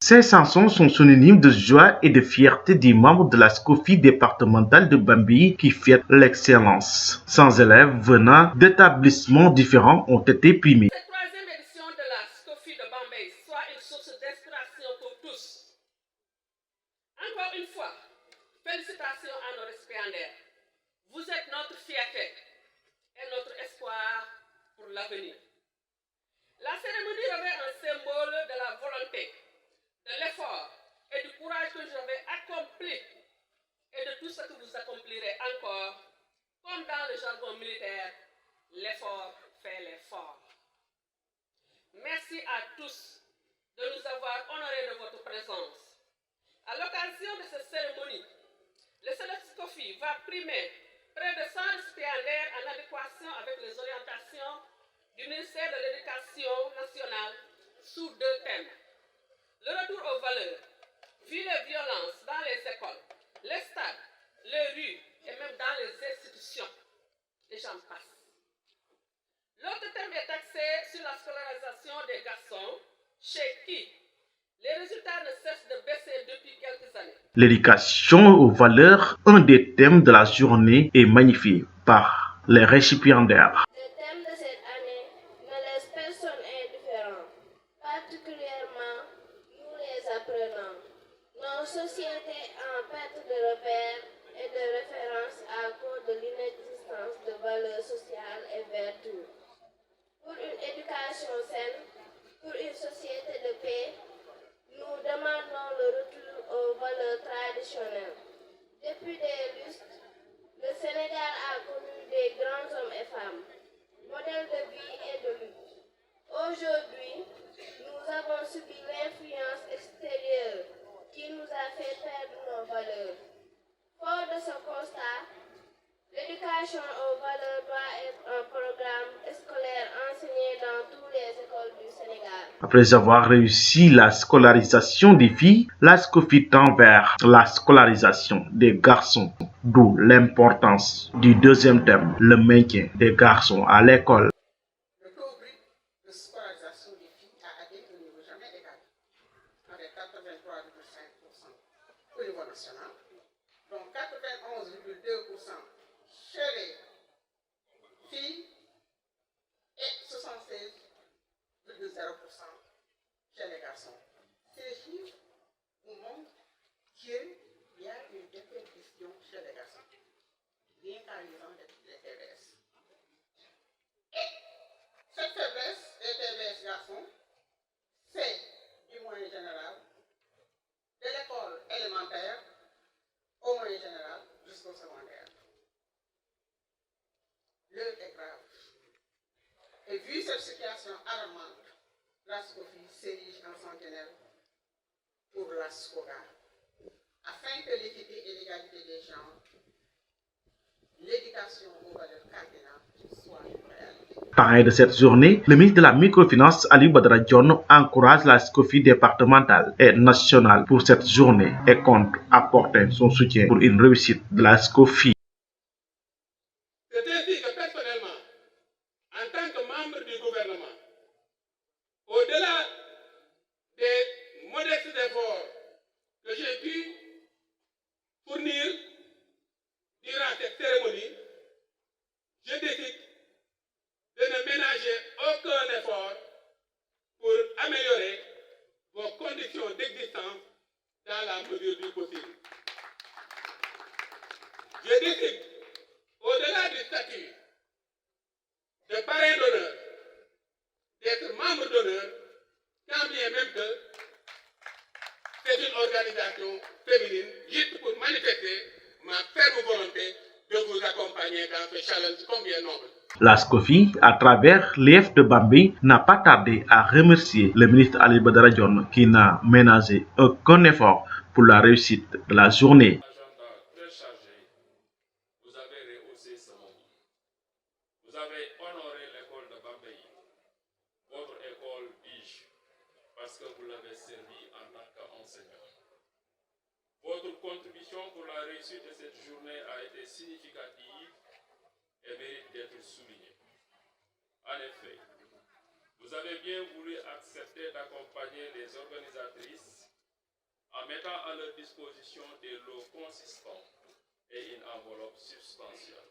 Ces chansons sont synonymes de joie et de fierté des membres de la SCOFI départementale de Bambey qui fête l'excellence. 100 élèves venant d'établissements différents ont été primés. Cette troisième édition de la SCOFI de Bambey soit une source d'inspiration pour tous. Encore une fois, félicitations à nos récipiendaires. Vous êtes notre fierté et notre espoir pour l'avenir. La cérémonie revêt un symbole de la volonté, de l'effort et du courage que j'avais accompli et de tout ce que vous accomplirez encore. Comme dans le jargon militaire, l'effort fait l'effort. Merci à tous de nous avoir honorés de votre présence. À l'occasion de cette cérémonie, le SCOFI va primer près de 100 récipiendaires en adéquation avec les orientations du ministère de l'Éducation nationale sous 2 thèmes. Le retour aux valeurs, vu les violences dans les écoles, les stades, les rues et même dans les institutions. Et j'en passe. L'autre thème est axé sur la scolarisation des garçons, chez qui les résultats ne cessent de baisser depuis quelques années. L'éducation aux valeurs, un des thèmes de la journée, est magnifié par les récipiendaires. Le thème de cette année ne laisse personne indifférent, particulièrement nous les apprenants. Nos sociétés en perte de repères et de référence à cause de l'inexistence de valeurs sociales et vertus. Pour une éducation saine, pour une société de paix, nous demandons le retour aux valeurs traditionnelles. Depuis des lustres, le Sénégal a connu des grands hommes et femmes, modèles de vie et de lutte. Aujourd'hui, nous avons subi l'influence extérieure qui nous a fait perdre nos valeurs. Fort de ce constat, l'éducation aux valeurs doit être un programme scolaire enseigné dans toutes les écoles du Sénégal. Après avoir réussi la scolarisation des filles, la SCOFI tend vers la scolarisation des garçons, d'où l'importance du deuxième thème, le maintien des garçons à l'école. Le taux brut de scolarisation des filles a atteint un niveau jamais égalé, avec 83,5% au niveau national, dont 91,2% chez les filles et 76,0% chez les garçons. Ces chiffres nous montrent qu'il y a une déperdition chez les garçons, bien qu'en lisant les TVS. Et cette faiblesse des TVS garçons, c'est du moyen général, de l'école élémentaire au moyen général jusqu'au secondaire. L'heure est grave. Et vu cette situation alarmante, la SCOFI s'érige en sentinelle pour la SCOGA, afin que l'équité et l'égalité des genres, l'éducation aux valeurs cardinales soient une réalité. Parrain de cette journée, le ministre de la Microfinance, Ali Badara Dione, encourage la SCOFI départementale et nationale pour cette journée et compte apporter son soutien pour une réussite de la SCOFI. C'est ainsi que personnellement, en tant que membre du gouvernement, au-delà des modestes efforts que j'ai pu fournir durant cette cérémonie, je décide de ne ménager aucun effort pour améliorer vos conditions d'existence dans la mesure du possible. Je décide, au-delà du statut de parrain d'honneur, d'être membre d'honneur, quand bien même que c'est une organisation féminine, juste pour manifester ma ferme volonté de vous accompagner dans ce challenge combien noble. La SCOFI, à travers l'EF de Bambey, n'a pas tardé à remercier le ministre Ali Badara Dione qui n'a ménagé aucun effort pour la réussite de la journée. Agenda très chargé, vous avez rehaussé ce moment. Vous avez honoré l'école de Bambey, votre école biche, parce que vous l'avez servi en tant qu'enseignant. Votre contribution pour la réussite de cette journée a été significative et mérite d'être soulignée. En effet, vous avez bien voulu accepter d'accompagner les organisatrices en mettant à leur disposition des lots consistants et une enveloppe substantielle.